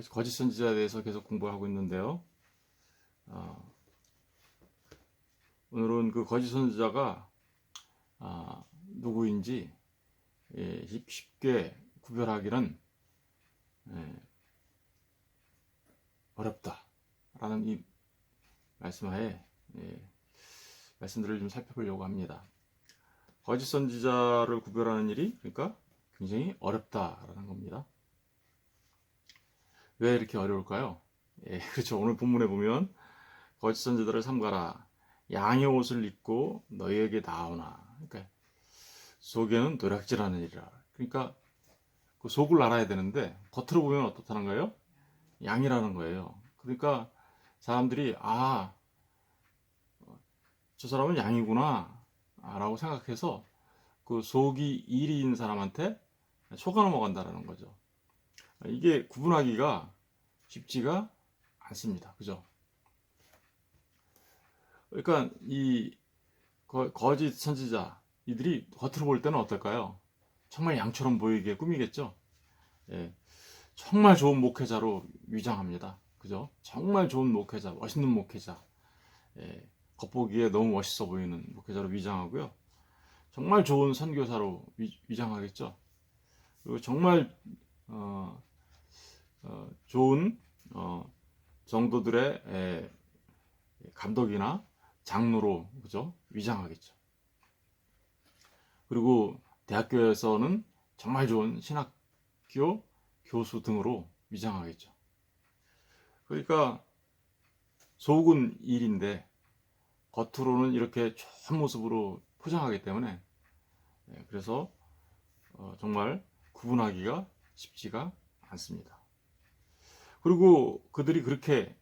거짓 선지자에 대해서 계속 공부하고 있는데요. 오늘은 그 거짓 선지자가 누구인지 쉽게 구별하기는 어렵다라는 이 말씀하에 말씀들을 좀 살펴보려고 합니다. 거짓 선지자를 구별하는 일이 그러니까 굉장히 어렵다라는 겁니다. 왜 이렇게 어려울까요? 그렇죠. 오늘 본문에 보면 거짓 선지자들을 삼가라. 양의 옷을 입고 너희에게 나오나. 그러니까 속에는 노략질하는 일이라. 그러니까 그 속을 알아야 되는데 겉으로 보면 어떻다는 거예요? 양이라는 거예요. 그러니까 사람들이 저 사람은 양이구나 라고 생각해서 그 속이 일인 사람한테 속아 넘어간다는 거죠. 이게 구분하기가 쉽지가 않습니다. 그죠? 그러니까 이 거짓 선지자 이들이 겉으로 볼 때는 어떨까요? 정말 양처럼 보이게 꾸미겠죠. 예, 정말 좋은 목회자로 위장합니다. 그죠? 정말 좋은 목회자, 멋있는 목회자. 겉보기에 너무 멋있어 보이는 목회자로 위장하고요. 정말 좋은 선교사로 위장하겠죠. 그리고 정말 좋은 정도들의 감독이나 장로로 그죠? 위장하겠죠. 그리고 대학교에서는 정말 좋은 신학교 교수 등으로 위장하겠죠. 그러니까 속은 일인데 겉으로는 이렇게 좋은 모습으로 포장하기 때문에 그래서 정말 구분하기가 쉽지가 않습니다. 그리고 그들이 그렇게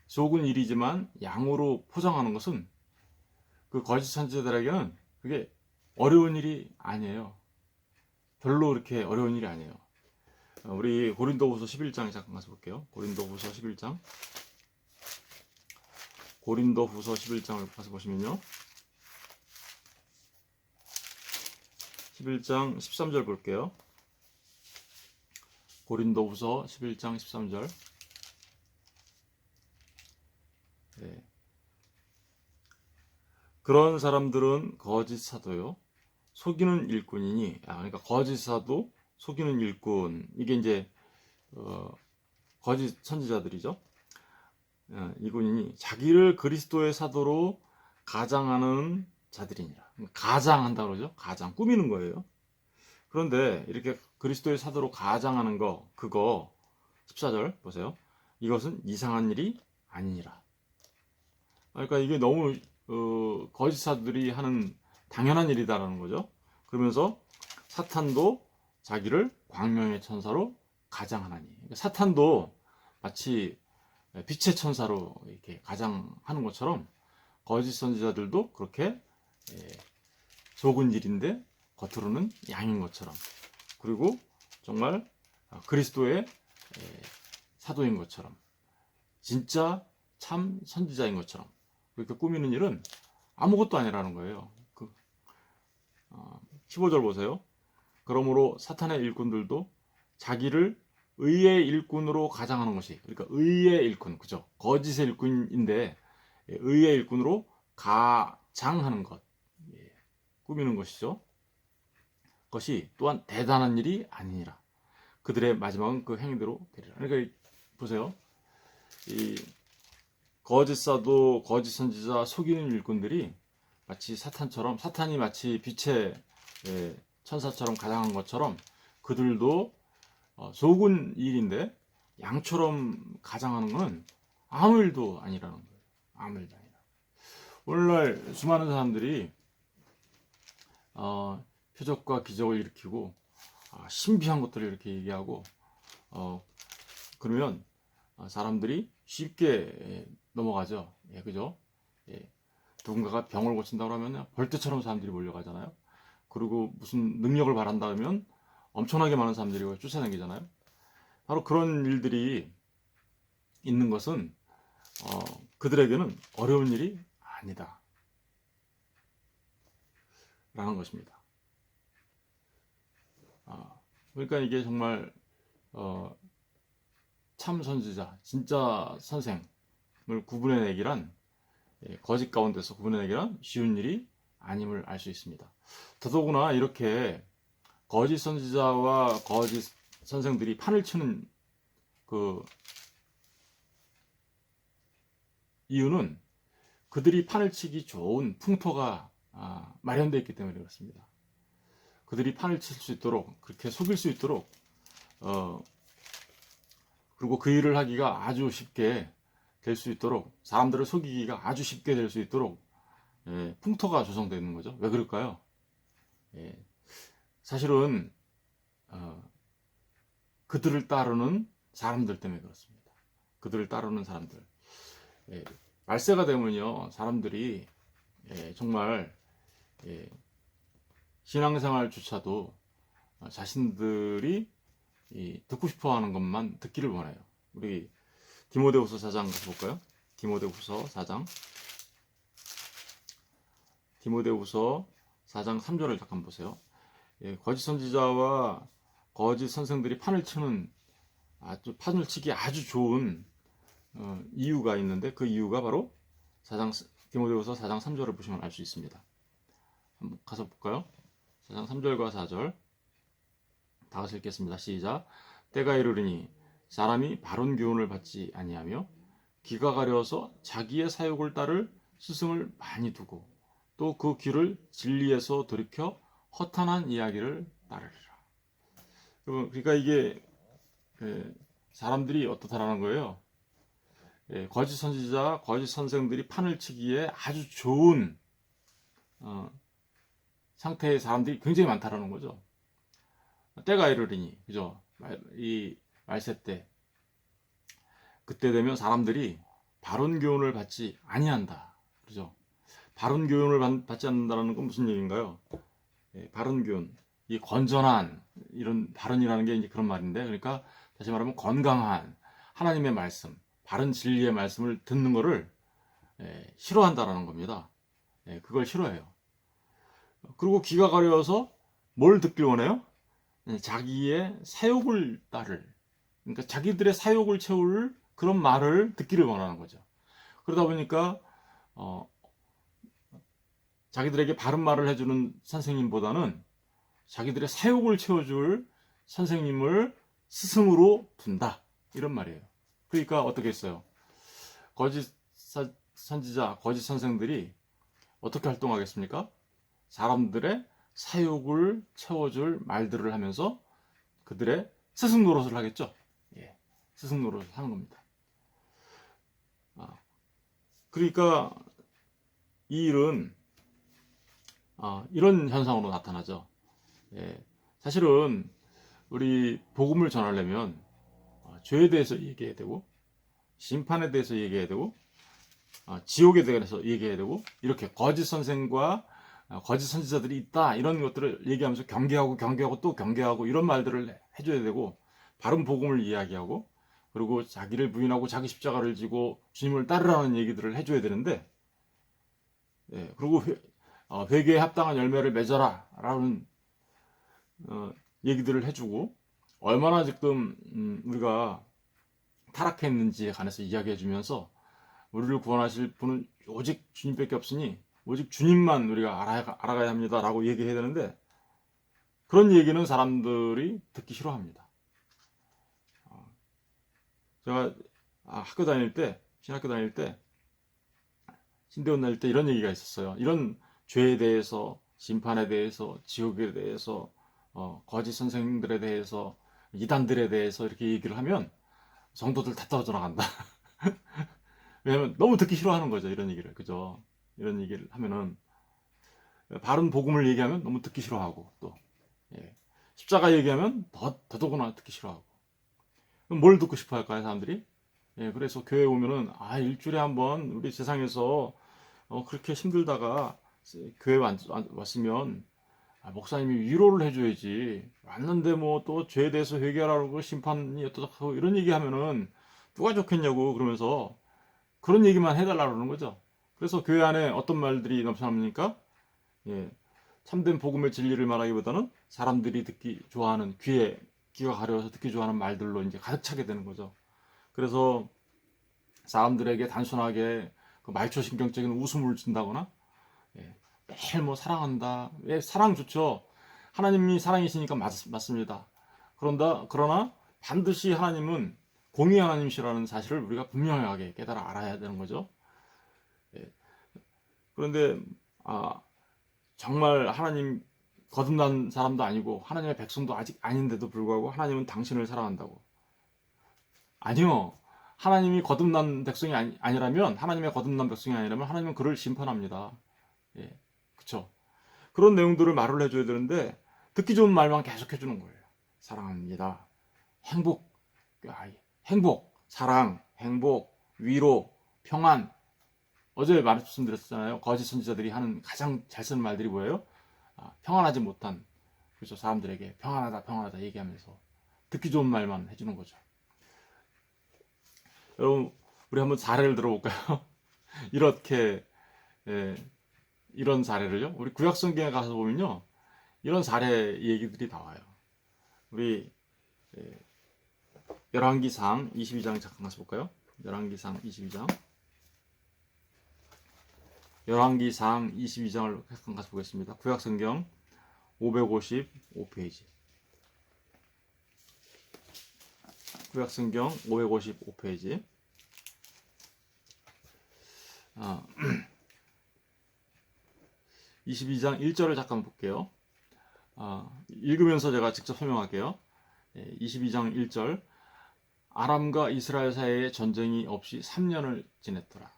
속은 일이지만 양으로 포장하는 것은 그 거짓 선지자들에게는 그게 어려운 일이 아니에요. 별로 그렇게 어려운 일이 아니에요. 우리 고린도후서 11장 잠깐 가서 볼게요. 고린도후서 11장. 고린도후서 11장을 가서 보시면요. 11장 13절 볼게요. 고린도후서 11장 13절. 네. 그런 사람들은 거짓 사도요. 속이는 일꾼이니, 그러니까 거짓 사도, 속이는 일꾼. 이게 이제 거짓 선지자들이죠. 이군이니 자기를 그리스도의 사도로 가장하는 자들이니라. 가장한다 그러죠. 가장 꾸미는 거예요. 그런데 이렇게 그리스도의 사도로 가장하는 거 그거 14절 보세요. 이것은 이상한 일이 아니니라. 그러니까 이게 너무 거짓 사도들이 하는 당연한 일이다라는 거죠. 그러면서 사탄도 자기를 광명의 천사로 가장하나니. 그러니까 사탄도 마치 빛의 천사로 이렇게 가장하는 것처럼 거짓 선지자들도 그렇게 속은 일인데 겉으로는 양인 것처럼, 그리고 정말 그리스도의 사도인 것처럼, 진짜 참 선지자인 것처럼 그렇게 꾸미는 일은 아무것도 아니라는 거예요. 15절 보세요. 그러므로 사탄의 일꾼들도 자기를 의의 일꾼으로 가장하는 것이, 그러니까 의의 일꾼, 그죠? 거짓의 일꾼인데 의의 일꾼으로 가장하는 것, 꾸미는 것이죠. 그것이 또한 대단한 일이 아니니라. 그들의 마지막은 그 행위대로 되리라. 그러니까 보세요. 이 거짓 사도, 거짓 선지자, 속이는 일꾼들이 마치 사탄처럼, 사탄이 마치 빛의 천사처럼 가장한 것처럼 그들도 속은 일인데 양처럼 가장하는 건 아무 일도 아니라는 거예요. 아무 일도 아니라. 오늘날 수많은 사람들이 표적과 기적을 일으키고 신비한 것들을 이렇게 얘기하고 그러면 사람들이 쉽게 넘어가죠. 그죠? 누군가가 병을 고친다고 하면 벌떼처럼 사람들이 몰려가잖아요. 그리고 무슨 능력을 바란다 하면 엄청나게 많은 사람들이 쫓아다니잖아요. 바로 그런 일들이 있는 것은 그들에게는 어려운 일이 아니다 라는 것입니다. 그러니까 이게 정말 참 선지자, 진짜 선생을 구분해내기란 거짓 가운데서 구분해내기란 쉬운 일이 아님을 알 수 있습니다. 더더구나 이렇게 거짓 선지자와 거짓 선생들이 판을 치는 그 이유는 그들이 판을 치기 좋은 풍토가 마련되어 있기 때문에 그렇습니다. 그들이 판을 칠 수 있도록, 그렇게 속일 수 있도록, 그리고 그 일을 하기가 아주 쉽게 될 수 있도록, 사람들을 속이기가 아주 쉽게 될 수 있도록 풍토가 조성되어 있는 거죠. 왜 그럴까요? 사실은 그들을 따르는 사람들 때문에 그렇습니다. 그들을 따르는 사람들. 말세가 되면요, 사람들이 정말 신앙생활조차도 자신들이 듣고 싶어하는 것만 듣기를 원해요. 우리 디모데후서 4장 가서 볼까요? 디모데후서 4장 3절을 잠깐 보세요. 거짓 선지자와 거짓 선생들이 판을 치기 아주 좋은 이유가 있는데, 그 이유가 바로 디모데후서 4장 3절을 보시면 알 수 있습니다. 한번 가서 볼까요? 4장 3절과 4절 다 같이 읽겠습니다. 시작. 때가 이르리니 사람이 바른 교훈을 받지 아니하며 귀가 가려워서 자기의 사욕을 따를 스승을 많이 두고 또 그 귀를 진리에서 돌이켜 허탄한 이야기를 따르리라. 그러니까 이게 사람들이 어떻다라는 거예요. 거짓 선지자, 거짓 선생들이 판을 치기에 아주 좋은 상태의 사람들이 굉장히 많다라는 거죠. 때가 이르리니, 그죠? 이 말세 때, 그때 되면 사람들이 바른 교훈을 받지 아니한다, 그죠? 바른 교훈을 받지 않는다는 건 무슨 얘기인가요? 바른 교훈, 이 건전한, 이런 바른이라는 게 이제 그런 말인데, 그러니까 다시 말하면 건강한 하나님의 말씀, 바른 진리의 말씀을 듣는 거를 싫어한다라는 겁니다. 그걸 싫어해요. 그리고 귀가 가려워서 뭘 듣길 원해요? 자기의 사욕을 따를, 그러니까 자기들의 사욕을 채울 그런 말을 듣기를 원하는 거죠. 그러다 보니까 자기들에게 바른 말을 해주는 선생님보다는 자기들의 사욕을 채워줄 선생님을 스승으로 둔다, 이런 말이에요. 그러니까 어떻게 했어요? 거짓 선지자, 거짓 선생들이 어떻게 활동하겠습니까? 사람들의 사욕을 채워줄 말들을 하면서 그들의 스승 노릇을 하겠죠. 스승 노릇을 하는 겁니다. 그러니까 이 일은 이런 현상으로 나타나죠. 사실은 우리 복음을 전하려면 죄에 대해서 얘기해야 되고, 심판에 대해서 얘기해야 되고, 지옥에 대해서 얘기해야 되고, 이렇게 거짓 선생과 거짓 선지자들이 있다, 이런 것들을 얘기하면서 경계하고 또 경계하고, 이런 말들을 해줘야 되고, 바른 복음을 이야기하고, 그리고 자기를 부인하고 자기 십자가를 지고 주님을 따르라는 얘기들을 해줘야 되는데, 그리고 회개에 합당한 열매를 맺어라 라는 얘기들을 해주고, 얼마나 지금 우리가 타락했는지에 관해서 이야기해주면서, 우리를 구원하실 분은 오직 주님밖에 없으니 오직 주님만 우리가 알아가야 합니다 라고 얘기해야 되는데, 그런 얘기는 사람들이 듣기 싫어합니다. 제가 신학교 다닐 때, 신대원 다닐 때 이런 얘기가 있었어요. 이런 죄에 대해서, 심판에 대해서, 지옥에 대해서, 거짓 선생들에 대해서, 이단들에 대해서 이렇게 얘기를 하면 성도들 다 떨어져 나간다. 왜냐면 너무 듣기 싫어하는 거죠, 이런 얘기를. 그죠? 이런 얘기를 하면은, 바른 복음을 얘기하면 너무 듣기 싫어하고, 또 십자가 얘기하면 더더구나 듣기 싫어하고. 그럼 뭘 듣고 싶어 할까요, 사람들이? 그래서 교회 오면은, 일주일에 한번 우리 세상에서 그렇게 힘들다가 교회 왔으면 목사님이 위로를 해줘야지. 왔는데 뭐 또 죄에 대해서 회개하라고 심판이 어떻다고 이런 얘기하면은 누가 좋겠냐고, 그러면서 그런 얘기만 해달라고 그러는 거죠. 그래서 교회 안에 어떤 말들이 넘쳐납니까? 참된 복음의 진리를 말하기보다는 사람들이 듣기 좋아하는, 귀가 가려워서 듣기 좋아하는 말들로 이제 가득 차게 되는 거죠. 그래서 사람들에게 단순하게 그 말초신경적인 웃음을 준다거나, 예, 매일 뭐 사랑한다. 예, 사랑 좋죠. 하나님이 사랑이시니까 맞습니다. 그러나 반드시 하나님은 공의 하나님이시라는 사실을 우리가 분명하게 깨달아 알아야 되는 거죠. 예, 그런데 정말 하나님 거듭난 사람도 아니고 하나님의 백성도 아직 아닌데도 불구하고 하나님은 당신을 사랑한다고. 아니요. 하나님이 거듭난 백성이 아니라면, 하나님의 거듭난 백성이 아니라면 하나님은 그를 심판합니다. 예, 그쵸. 그런 내용들을 말을 해줘야 되는데 듣기 좋은 말만 계속 해주는 거예요. 사랑합니다. 행복, 사랑, 행복, 위로, 평안. 어제 말씀드렸잖아요. 거짓 선지자들이 하는 가장 잘 쓰는 말들이 뭐예요? 평안하지 못한, 그렇죠, 사람들에게 평안하다 얘기하면서 듣기 좋은 말만 해주는 거죠. 여러분, 우리 한번 사례를 들어볼까요? 이렇게, 이런 사례를요. 우리 구약성경에 가서 보면요, 이런 사례 얘기들이 나와요. 우리 열왕기상 22장 잠깐 가서 볼까요? 열왕기상 22장. 열왕기상 22장을 잠깐 가서 보겠습니다. 구약성경 555페이지. 구약성경 555페이지. 22장 1절을 잠깐 볼게요. 읽으면서 제가 직접 설명할게요. 22장 1절. 아람과 이스라엘 사이에 전쟁이 없이 3년을 지냈더라.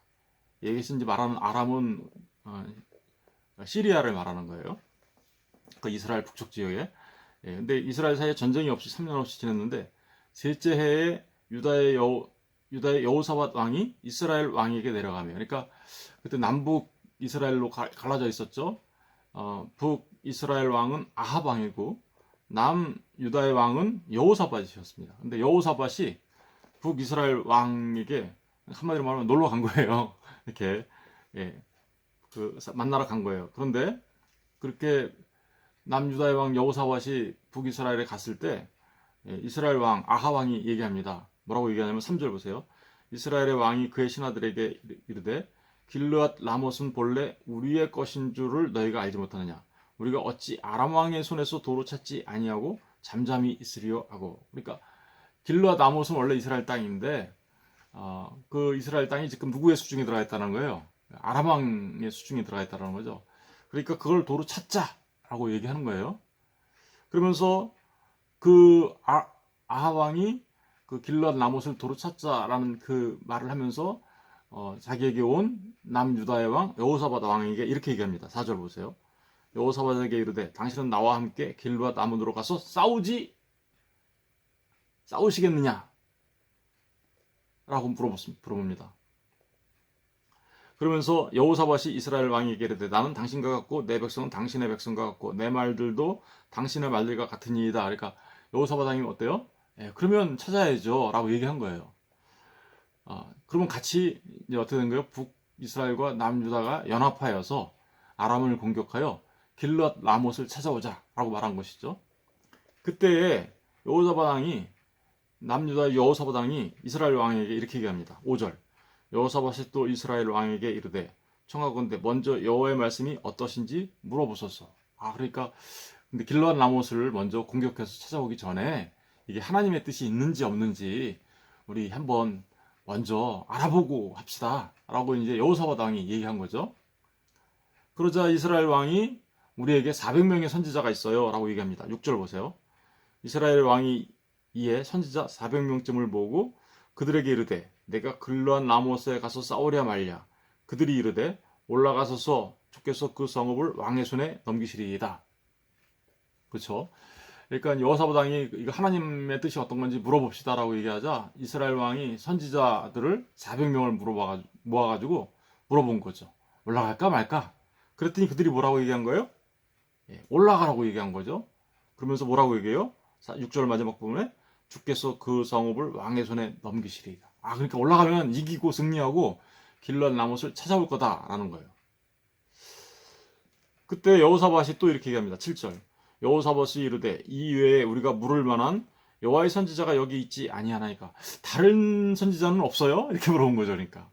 여기서 이제 말하는 아람은 시리아를 말하는 거예요. 그 이스라엘 북쪽 지역에. 근데 이스라엘 사이에 전쟁이 없이 3년 없이 지냈는데, 셋째 해에 유다의 여호사밧 왕이 이스라엘 왕에게 내려가며, 그러니까 그때 남북 이스라엘로 갈라져 있었죠. 북 이스라엘 왕은 아합 왕이고 남 유다의 왕은 여호사밧이었습니다. 근데 여호사밧이 북 이스라엘 왕에게 한마디로 말하면 놀러 간 거예요. 이렇게 만나러 간 거예요. 그런데 그렇게 남유다의 왕 여호사밧이 북이스라엘에 갔을 때 이스라엘 왕 아하 왕이 얘기합니다. 뭐라고 얘기하냐면 3절 보세요. 이스라엘의 왕이 그의 신하들에게 이르되 길르앗 라못은 본래 우리의 것인 줄을 너희가 알지 못하느냐. 우리가 어찌 아람 왕의 손에서 도로 찾지 아니하고 잠잠히 있으리요 하고. 그러니까 길르앗 라못은 원래 이스라엘 땅인데 그 이스라엘 땅이 지금 누구의 수중에 들어가 있다는 거예요. 아람 왕의 수중에 들어가 있다는 거죠. 그러니까 그걸 도로 찾자라고 얘기하는 거예요. 그러면서 그 아하 왕이 그 길르앗 라못을 도로 찾자라는 그 말을 하면서 자기에게 온 남유다의 왕 여호사밧 왕에게 이렇게 얘기합니다. 4절 보세요. 여호사밧에게 이르되 당신은 나와 함께 길르앗 아몬으로 가서 싸우시겠느냐? 라고 물어봅니다. 그러면서 여호사밧이 이스라엘 왕에게 이르되 나는 당신과 같고 내 백성은 당신의 백성과 같고 내 말들도 당신의 말들과 같으니이다. 그러니까 여호사밧 왕이 어때요? 그러면 찾아야죠 라고 얘기한 거예요. 그러면 같이 이제 어떻게 된 거예요? 북이스라엘과 남유다가 연합하여서 아람을 공격하여 길르앗 라못을 찾아오자 라고 말한 것이죠. 그때 여호사밧 왕이 남유다의 여호사밧 왕이 이스라엘 왕에게 이렇게 얘기합니다. 5절. 여호사밧이 또 이스라엘 왕에게 이르되 청하건대 먼저 여호와의 말씀이 어떠신지 물어보소서. 그러니까 근데 길르앗 라못을 먼저 공격해서 찾아오기 전에 이게 하나님의 뜻이 있는지 없는지 우리 한번 먼저 알아보고 합시다 라고 이제 여호사밧 왕이 얘기한 거죠. 그러자 이스라엘 왕이 우리에게 400명의 선지자가 있어요 라고 얘기합니다. 6절 보세요. 이스라엘 왕이 이에 선지자 400명쯤을 모으고 그들에게 이르되 내가 길르앗 라못에 가서 싸우랴 말랴. 그들이 이르되 올라가서서 주께서 그 성읍을 왕의 손에 넘기시리이다. 그렇죠? 그러니까 여호사밧 왕이 이거 하나님의 뜻이 어떤 건지 물어봅시다라고 얘기하자 이스라엘 왕이 선지자들을 400명을 모아가지고 물어본 거죠. 올라갈까 말까? 그랬더니 그들이 뭐라고 얘기한 거예요? 올라가라고 얘기한 거죠. 그러면서 뭐라고 얘기해요? 6절 마지막 부분에 주께서 그 성읍을 왕의 손에 넘기시리이다. 그러니까 올라가면 이기고 승리하고 길르앗 라못을 찾아올 거다라는 거예요. 그때 여호사밧이 또 이렇게 얘기합니다. 7절. 여호사밧이 이르되 이 외에 우리가 물을 만한 여호와의 선지자가 여기 있지 아니하나이까. 다른 선지자는 없어요? 이렇게 물어본 거죠. 그러니까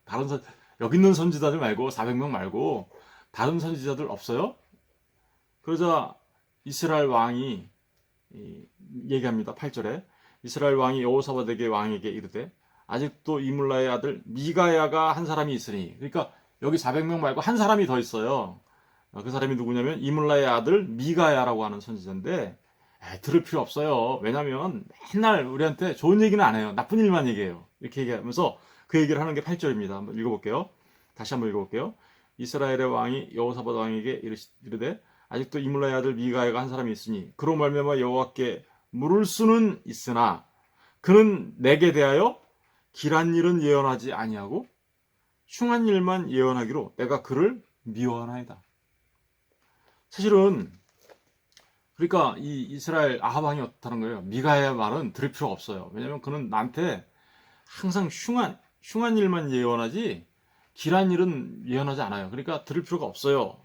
여기 있는 선지자들 말고 400명 말고 다른 선지자들 없어요? 그러자 이스라엘 왕이 얘기합니다. 8절에 이스라엘 왕이 여호사밧에게 왕에게 이르되 아직도 이물라의 아들 미가야가 한 사람이 있으니, 그러니까 여기 400명 말고 한 사람이 더 있어요. 그 사람이 누구냐면 이물라의 아들 미가야라고 하는 선지자인데, 들을 필요 없어요. 왜냐면 맨날 우리한테 좋은 얘기는 안 해요. 나쁜 일만 얘기해요. 이렇게 얘기하면서 그 얘기를 하는 게 8절입니다. 한번 읽어볼게요. 다시 한번 읽어볼게요. 이스라엘의 왕이 여호사밧 왕에게 이르되 아직도 이물라의 아들 미가야가 한 사람이 있으니 그로 말미암아 여호와께 물을 수는 있으나 그는 내게 대하여 길한 일은 예언하지 아니하고 흉한 일만 예언하기로 내가 그를 미워하나이다. 사실은 그러니까 이 이스라엘 아합 왕이 어떻다는 거예요. 미가야의 말은 들을 필요가 없어요. 왜냐하면 그는 나한테 항상 흉한 일만 예언하지 길한 일은 예언하지 않아요. 그러니까 들을 필요가 없어요.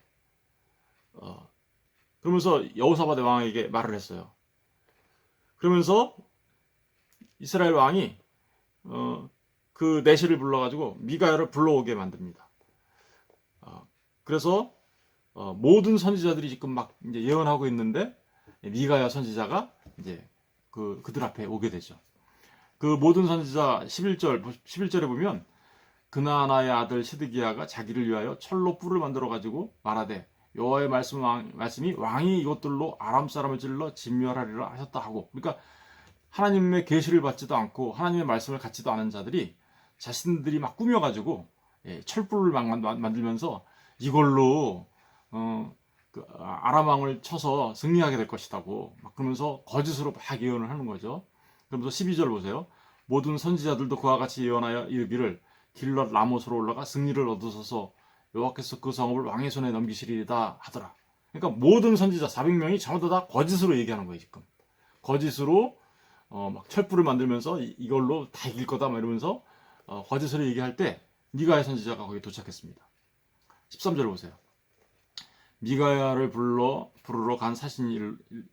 그러면서 여호사밧 왕에게 말을 했어요. 그러면서 이스라엘 왕이 그 내시를 불러가지고 미가야를 불러오게 만듭니다. 그래서 모든 선지자들이 지금 막 이제 예언하고 있는데 미가야 선지자가 이제 그들 앞에 오게 되죠. 그 모든 선지자 11절에 보면 그나나의 아들 시드기야가 자기를 위하여 철로 뿔을 만들어 가지고 말하되 여호와의 말씀이 왕이 이것들로 아람 사람을 찔러 진멸하리라 하셨다 하고, 그러니까 하나님의 계시를 받지도 않고 하나님의 말씀을 갖지도 않은 자들이 자신들이 막 꾸며가지고 철불을 만들면서 이걸로 아람 왕을 쳐서 승리하게 될 것이라고 막 그러면서 거짓으로 막 예언을 하는 거죠. 그러면서 12절 보세요. 모든 선지자들도 그와 같이 예언하여 이르기를 길랏 라못으로 올라가 승리를 얻으소서 여호와께서 그 성읍을 왕의 손에 넘기시리이다 하더라. 그러니까 모든 선지자 400명이 전부 다 거짓으로 얘기하는 거예요. 지금 거짓으로 막 철불을 만들면서 이걸로 다 이길 거다 막 이러면서 거짓으로 얘기할 때 미가야 선지자가 거기 도착했습니다. 13절 보세요. 미가야를 부르러 간 사신이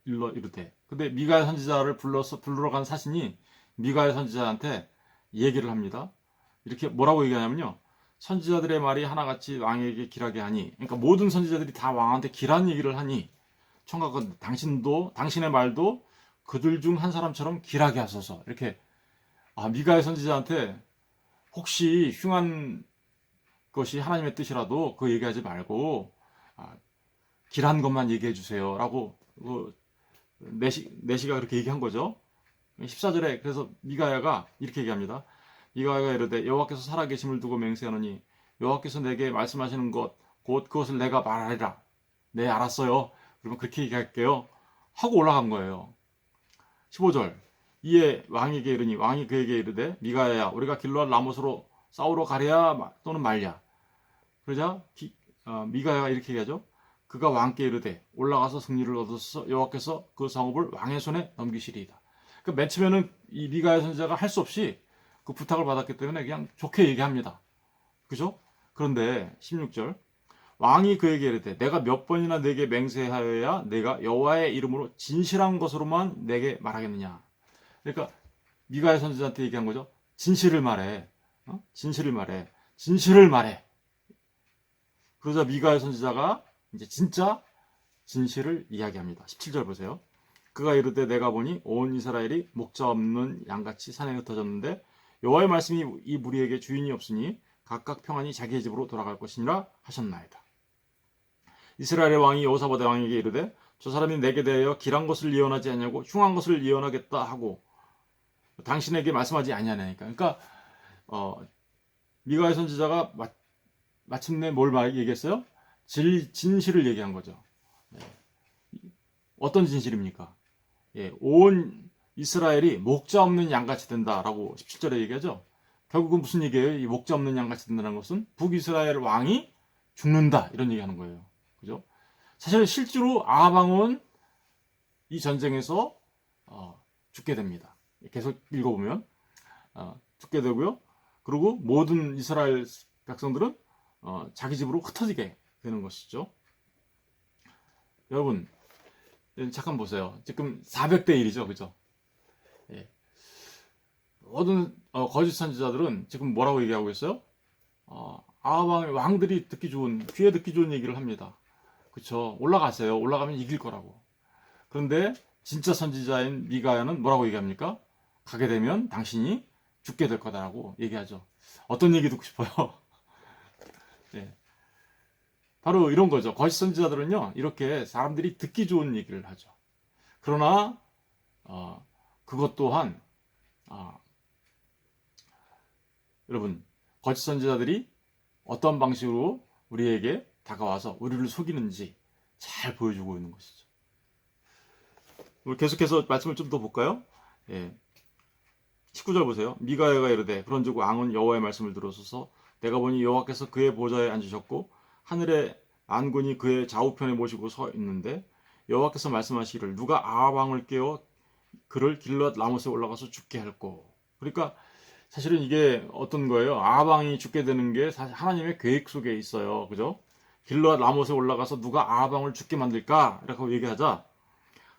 일러 이르되, 근데 미가야 선지자를 부르러 간 사신이 미가야 선지자한테 얘기를 합니다. 이렇게 뭐라고 얘기하냐면요. 선지자들의 말이 하나같이 왕에게 길하게 하니, 그러니까 모든 선지자들이 다 왕한테 길한 얘기를 하니 청각은 당신의 말도 그들 중 한 사람처럼 길하게 하소서. 이렇게 미가야 선지자한테 혹시 흉한 것이 하나님의 뜻이라도 그 얘기하지 말고 길한 것만 얘기해 주세요 라고 내시가 그렇게 얘기한 거죠. 14절에 그래서 미가야가 이렇게 얘기합니다. 미가야가 이르되 여호와께서 살아계심을 두고 맹세하노니 여호와께서 내게 말씀하시는 것 곧 그것을 내가 말하리라. 네, 알았어요. 그러면 그렇게 얘기할게요 하고 올라간 거예요. 15절 이에 왕에게 이르니 왕이 그에게 이르되 미가야야 우리가 길로앗 라못으로 싸우러 가랴 또는 말랴. 그러자 미가야가 이렇게 얘기하죠. 그가 왕께 이르되 올라가서 승리를 얻어서 여호와께서 그 성읍을 왕의 손에 넘기시리이다. 그러니까 맨 처음에는 이 미가야 선지자가 할 수 없이 그 부탁을 받았기 때문에 그냥 좋게 얘기합니다. 그죠? 그런데 16절 왕이 그에게 이르되 내가 몇 번이나 내게 맹세하여야 내가 여호와의 이름으로 진실한 것으로만 내게 말하겠느냐. 그러니까 미가야 선지자한테 얘기한 거죠. 진실을 말해. 진실을 말해. 진실을 말해. 그러자 미가야 선지자가 이제 진짜 진실을 이야기합니다. 17절 보세요. 그가 이르되 내가 보니 온 이스라엘이 목자 없는 양같이 산에 흩어졌는데 여호와의 말씀이 이 무리에게 주인이 없으니 각각 평안히 자기의 집으로 돌아갈 것이니라 하셨나이다. 이스라엘의 왕이 여호사밧 왕에게 이르되 저 사람이 내게 대하여 길한 것을 예언하지 않냐고 흉한 것을 예언하겠다 하고 당신에게 말씀하지 아니하냐니까. 그러니까 미가야 선지자가 마침내 뭘 얘기했어요? 진실을 얘기한 거죠. 어떤 진실입니까? 온 이스라엘이 목자 없는 양같이 된다라고 17절에 얘기하죠. 결국은 무슨 얘기예요? 이 목자 없는 양같이 된다는 것은 북이스라엘 왕이 죽는다 이런 얘기하는 거예요. 그죠? 사실 실제로 아합 왕은 이 전쟁에서 죽게 됩니다. 계속 읽어보면 죽게 되고요. 그리고 모든 이스라엘 백성들은 자기 집으로 흩어지게 되는 것이죠. 여러분 잠깐 보세요. 지금 400대 1이죠. 그죠? 모든 거짓 선지자들은 지금 뭐라고 얘기하고 있어요? 아합 왕들이 듣기 좋은, 귀에 듣기 좋은 얘기를 합니다. 그쵸? 올라가세요. 올라가면 이길 거라고. 그런데 진짜 선지자인 미가야는 뭐라고 얘기합니까? 가게 되면 당신이 죽게 될 거다라고 얘기하죠. 어떤 얘기 듣고 싶어요? 네. 바로 이런 거죠. 거짓 선지자들은요, 이렇게 사람들이 듣기 좋은 얘기를 하죠. 그러나 그것 또한 여러분, 거짓 선지자들이 어떤 방식으로 우리에게 다가와서 우리를 속이는지 잘 보여주고 있는 것이죠. 우리 계속해서 말씀을 좀 더 볼까요? 예. 19절 보세요. 미가야가 이르되 그런즉 왕은 여호와의 말씀을 들으소서 내가 보니 여호와께서 그의 보좌에 앉으셨고 하늘의 안군이 그의 좌우편에 모시고 서 있는데 여호와께서 말씀하시기를 누가 아합 왕을 깨워 그를 길앗 라못에 올라가서 죽게 할꼬. 그러니까 사실은 이게 어떤 거예요? 아합 왕이 죽게 되는 게 사실 하나님의 계획 속에 있어요. 그죠? 길앗 라못에 올라가서 누가 아합 왕을 죽게 만들까? 이렇게 얘기하자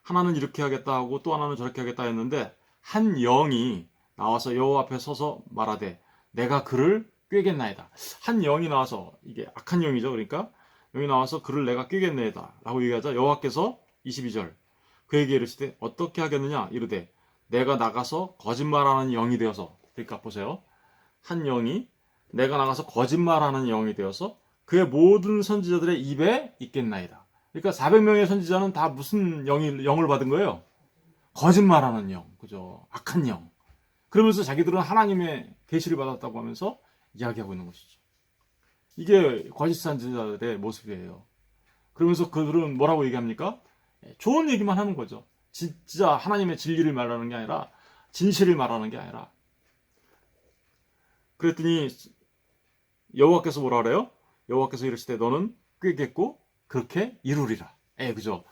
하나는 이렇게 하겠다 하고 또 하나는 저렇게 하겠다 했는데 한 영이 나와서 여호와 앞에 서서 말하되 내가 그를 꾀겠나이다. 한 영이 나와서 이게 악한 영이죠. 그러니까 영이 나와서 그를 내가 꾀겠나이다 라고 얘기하자 여호와께서 22절 그에게 이르시되 어떻게 하겠느냐 이르되 내가 나가서 거짓말하는 영이 되어서 그러니까 보세요. 한 영이 내가 나가서 거짓말하는 영이 되어서 그의 모든 선지자들의 입에 있겠나이다. 그러니까 400명의 선지자는 다 무슨 영을 받은 거예요? 거짓말하는 영, 그죠? 악한 영. 그러면서 자기들은 하나님의 계시를 받았다고 하면서 이야기하고 있는 것이죠. 이게 거짓 선지자들의 모습이에요. 그러면서 그들은 뭐라고 얘기합니까? 좋은 얘기만 하는 거죠. 진짜 하나님의 진리를 말하는 게 아니라 진실을 말하는 게 아니라. 그랬더니 여호와께서 뭐라 그래요? 여호와께서 이르시되 너는 꾀겠고 그렇게 이루리라. 그죠?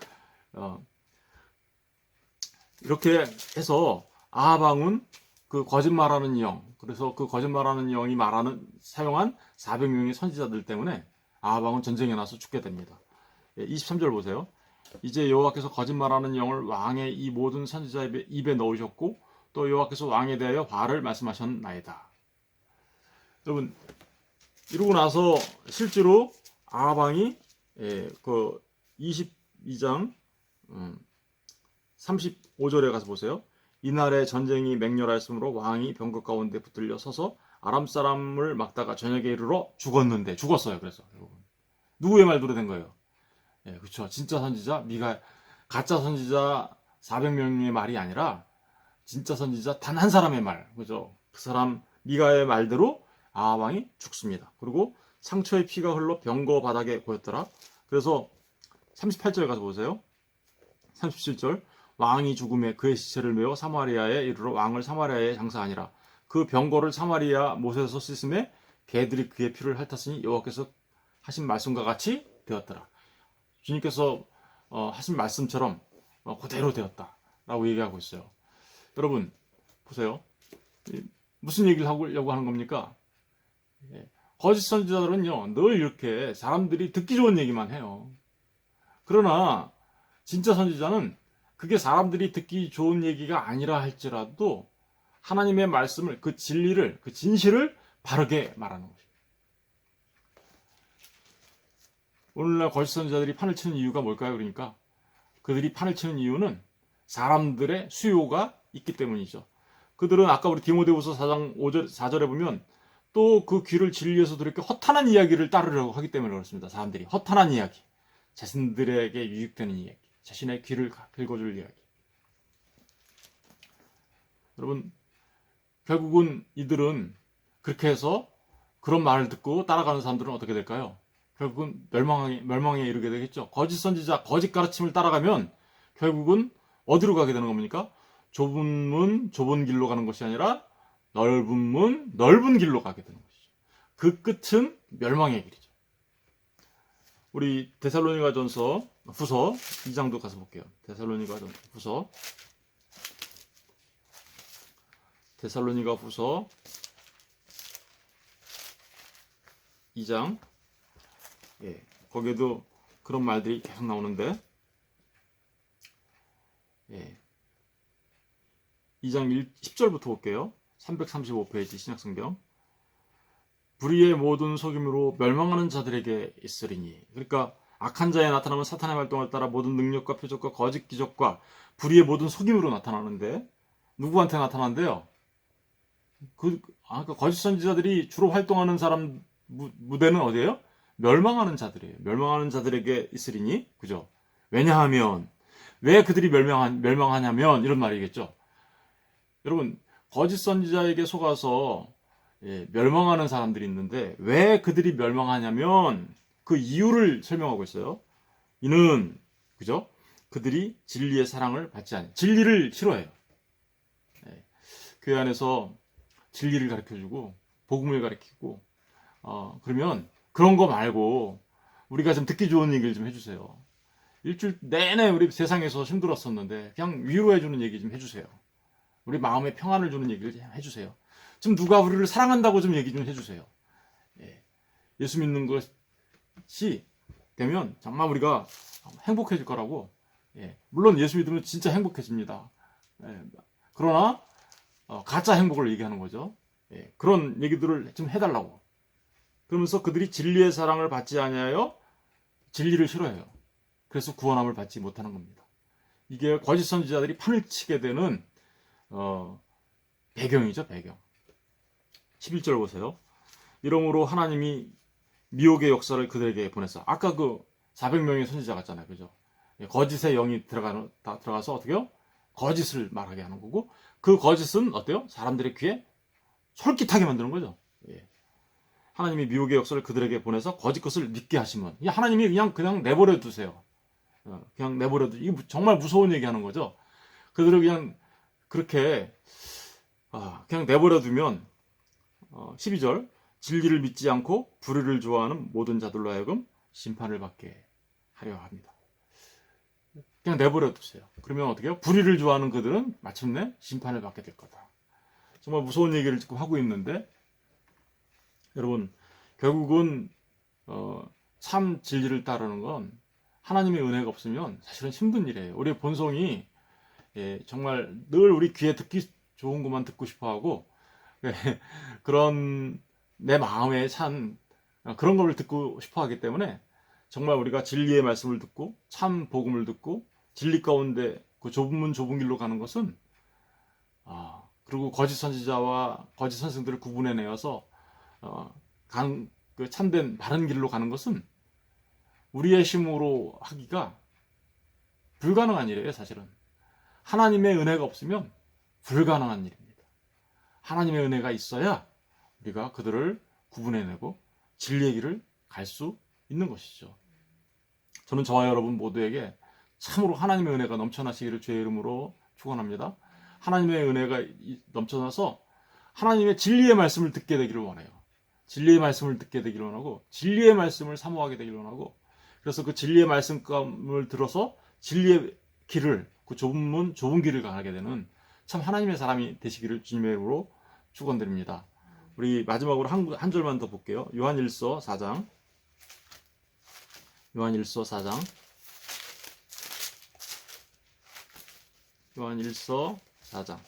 이렇게 해서 아합 왕은 그 거짓말하는 영, 그래서 그 거짓말하는 영이 사용한 400명의 선지자들 때문에 아합 왕은 전쟁에 나서 죽게 됩니다. 23절 보세요. 이제 여호와께서 거짓말하는 영을 왕의 이 모든 선지자의 입에 넣으셨고 또 여호와께서 왕에 대하여 화를 말씀하셨나이다. 여러분 이러고 나서 실제로 아합 왕이 그 22장 35절에 가서 보세요. 이날에 전쟁이 맹렬하였으므로 왕이 병거 가운데 붙들려 서서 아람 사람을 막다가 저녁에 이르러 죽었어요. 그래서 누구의 말대로 된 거예요? 그렇죠. 진짜 선지자 가짜 선지자 400명의 말이 아니라 진짜 선지자 단 한 사람의 말, 그죠? 그 사람 미가의 말대로 아합 왕이 죽습니다. 그리고 상처의 피가 흘러 병거 바닥에 고였더라. 그래서 38절 가서 보세요. 37절 왕이 죽음에 그의 시체를 메어 사마리아에 이르러 왕을 사마리아에 장사하니라. 그 병거를 사마리아 못에서 씻음에 개들이 그의 피를 핥았으니 여호와께서 하신 말씀과 같이 되었더라. 주님께서 하신 말씀처럼 그대로 되었다라고 얘기하고 있어요. 여러분 보세요. 무슨 얘기를 하려고 하는 겁니까? 거짓 선지자들은요 늘 이렇게 사람들이 듣기 좋은 얘기만 해요. 그러나 진짜 선지자는 그게 사람들이 듣기 좋은 얘기가 아니라 할지라도 하나님의 말씀을, 그 진리를, 그 진실을 바르게 말하는 것입니다. 오늘날 거짓 선지자들이 판을 치는 이유가 뭘까요? 그러니까 그들이 판을 치는 이유는 사람들의 수요가 있기 때문이죠. 그들은 아까 우리 디모데후서 4장 5절 4절에 보면 또 그 귀를 진리에서 이렇게 허탄한 이야기를 따르려고 하기 때문에 그렇습니다. 사람들이 허탄한 이야기, 자신들에게 유익되는 이야기, 자신의 귀를 긁어줄 이야기. 여러분 결국은 이들은 그렇게 해서 그런 말을 듣고 따라가는 사람들은 어떻게 될까요? 결국은 멸망에 이르게 되겠죠. 거짓 선지자, 거짓 가르침을 따라가면 결국은 어디로 가게 되는 겁니까? 좁은 문, 좁은 길로 가는 것이 아니라 넓은 문, 넓은 길로 가게 되는 것이죠. 그 끝은 멸망의 길이죠. 우리 데살로니가전서 후서 2장도 가서 볼게요. 데살로니가 후서 2장 거기에도 그런 말들이 계속 나오는데 2장 10절부터 볼게요. 335페이지 신약성경. 불의의 모든 속임으로 멸망하는 자들에게 있으리니. 그러니까 악한 자에 나타나면 사탄의 활동을 따라 모든 능력과 표적과 거짓 기적과 불의의 모든 속임으로 나타나는데, 누구한테 나타난대요? 그 거짓 선지자들이 주로 활동하는 사람 무대는 어디예요? 멸망하는 자들이에요. 멸망하는 자들에게 있으리니, 그죠? 왜냐하면, 왜 그들이 멸망하냐면 이런 말이겠죠. 여러분, 거짓 선지자에게 속아서 멸망하는 사람들이 있는데, 왜 그들이 멸망하냐면 그 이유를 설명하고 있어요. 이는, 그죠? 그들이 진리의 사랑을 받지 않아요. 진리를 싫어해요. 교회 안에서 진리를 가르쳐주고 복음을 가르치고, 그러면 그런 거 말고 우리가 좀 듣기 좋은 얘기를 좀 해주세요. 일주일 내내 우리 세상에서 힘들었었는데 그냥 위로해주는 얘기 좀 해주세요. 우리 마음에 평안을 주는 얘기를 해주세요. 좀 누가 우리를 사랑한다고 좀 얘기 좀 해주세요. 예수 믿는 것이 되면 정말 우리가 행복해질 거라고. 물론 예수 믿으면 진짜 행복해집니다. 그러나 가짜 행복을 얘기하는 거죠. 그런 얘기들을 좀 해달라고. 그러면서 그들이 진리의 사랑을 받지 아니하여 진리를 싫어해요. 그래서 구원함을 받지 못하는 겁니다. 이게 거짓 선지자들이 판을 치게 되는 배경이죠, 배경. 11절 보세요. 이러므로 하나님이 미혹의 역사를 그들에게 보냈어. 아까 그 400명의 선지자 같잖아요, 그죠? 거짓의 영이 들어가서 어떻게요? 거짓을 말하게 하는 거고, 그 거짓은 어때요? 사람들의 귀에 솔깃하게 만드는 거죠. 하나님이 미혹의 역사를 그들에게 보내서 거짓 것을 믿게 하시면, 하나님이 그냥 내버려 두세요. 그냥 내버려 두. 이거 정말 무서운 얘기하는 거죠. 그들을 그냥 그렇게 그냥 내버려 두면 12절 진리를 믿지 않고 불의를 좋아하는 모든 자들로 하여금 심판을 받게 하려 합니다. 그냥 내버려 두세요. 그러면 어떻게 해요? 불의를 좋아하는 그들은 마침내 심판을 받게 될 거다. 정말 무서운 얘기를 지금 하고 있는데, 여러분, 결국은 참 진리를 따르는 건 하나님의 은혜가 없으면 사실은 힘든 일이에요. 우리의 본성이 정말 늘 우리 귀에 듣기 좋은 것만 듣고 싶어하고, 그런 내 마음에 찬 그런 걸 듣고 싶어하기 때문에, 정말 우리가 진리의 말씀을 듣고 참 복음을 듣고 진리 가운데 그 좁은 길로 가는 것은, 그리고 거짓 선지자와 거짓 선생들을 구분해내어서 그 참된 바른 길로 가는 것은 우리의 힘으로 하기가 불가능한 일이에요. 사실은 하나님의 은혜가 없으면 불가능한 일입니다. 하나님의 은혜가 있어야 우리가 그들을 구분해내고 진리의 길을 갈 수 있는 것이죠. 저는 저와 여러분 모두에게 참으로 하나님의 은혜가 넘쳐나시기를 주의 이름으로 축원합니다. 하나님의 은혜가 넘쳐나서 하나님의 진리의 말씀을 듣게 되기를 원해요. 진리의 말씀을 듣게 되기를 원하고, 진리의 말씀을 사모하게 되기를 원하고, 그래서 그 진리의 말씀감을 들어서 진리의 길을, 그 좁은 길을 가게 되는 참 하나님의 사람이 되시기를 주님의 이름으로 축원드립니다. 우리 마지막으로 한 절만 더 볼게요. 요한일서 4장. 요한일서 4장. 요한일서 4장.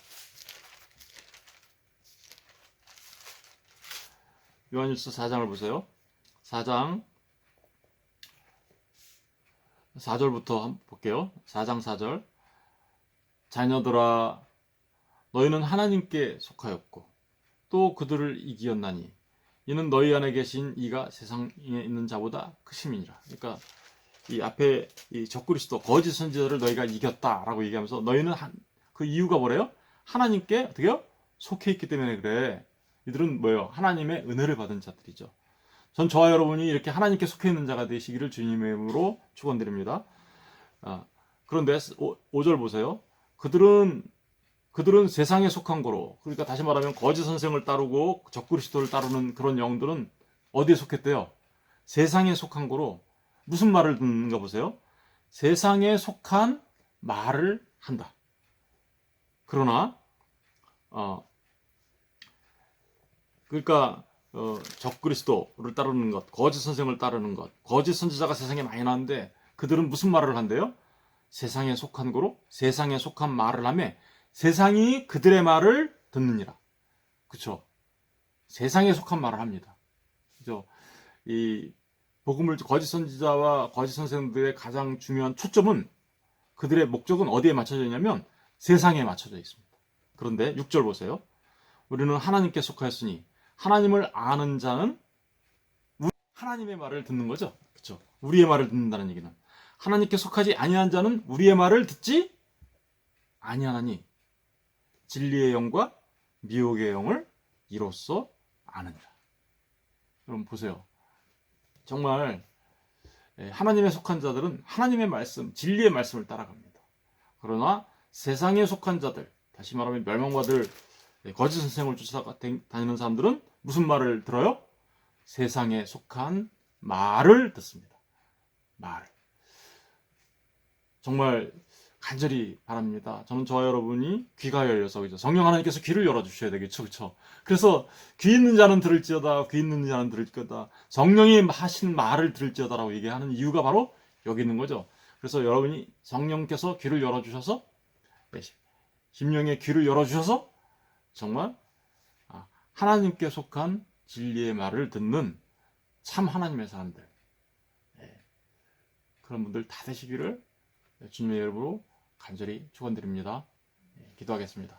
요한일서 4장을 보세요. 4장 4절부터 한번 볼게요. 4장 4절. 자녀들아, 너희는 하나님께 속하였고 또 그들을 이기었나니 이는 너희 안에 계신 이가 세상에 있는 자보다 크심이니라. 그러니까 이 앞에 이 적그리스도 거짓 선지자를 너희가 이겼다라고 얘기하면서, 너희는 그 이유가 뭐래요? 하나님께 어떻게요? 속해 있기 때문에 그래. 이들은 뭐예요? 하나님의 은혜를 받은 자들이죠. 전 저와 여러분이 이렇게 하나님께 속해 있는 자가 되시기를 주님의 이름으로 축원드립니다. 그런데 5절 보세요. 그들은 세상에 속한 거로, 그러니까 다시 말하면 거짓 선생을 따르고 적그리스도를 따르는 그런 영들은 어디에 속했대요? 세상에 속한 거로. 무슨 말을 듣는가 보세요. 세상에 속한 말을 한다. 그러나 그러니까 적그리스도를 따르는 것, 거짓 선생을 따르는 것, 거짓 선지자가 세상에 많이 나는데 그들은 무슨 말을 한대요? 세상에 속한 거로 세상에 속한 말을 하며 세상이 그들의 말을 듣느니라. 그쵸? 세상에 속한 말을 합니다. 그죠? 이 복음을 거짓 선지자와 거짓 선생들의 가장 중요한 초점은 그들의 목적은 어디에 맞춰져 있냐면 세상에 맞춰져 있습니다. 그런데 6절 보세요. 우리는 하나님께 속하였으니 하나님을 아는 자는 하나님의 말을 듣는 거죠. 그렇죠? 우리의 말을 듣는다는 얘기는 하나님께 속하지 아니한 자는 우리의 말을 듣지 아니하나니 진리의 영과 미혹의 영을 이로써 아느니라. 여러분 보세요. 정말 하나님에 속한 자들은 하나님의 말씀, 진리의 말씀을 따라갑니다. 그러나 세상에 속한 자들, 다시 말하면 멸망받을 거짓 선생을 쫓아다니는 사람들은 무슨 말을 들어요? 세상에 속한 말을 듣습니다. 말을. 정말 간절히 바랍니다. 저는 저와 여러분이 귀가 열려서 그죠? 성령 하나님께서 귀를 열어주셔야 되겠죠, 그렇죠? 그래서 귀 있는 자는 들을지어다, 귀 있는 자는 들을지어다, 성령이 하신 말을 들을지어다라고 얘기하는 이유가 바로 여기 있는 거죠. 그래서 여러분이 성령께서 귀를 열어주셔서 심령의 귀를 열어주셔서 정말 하나님께 속한 진리의 말을 듣는 참 하나님의 사람들, 그런 분들 다 되시기를 주님의 이름으로 간절히 축원드립니다. 기도하겠습니다.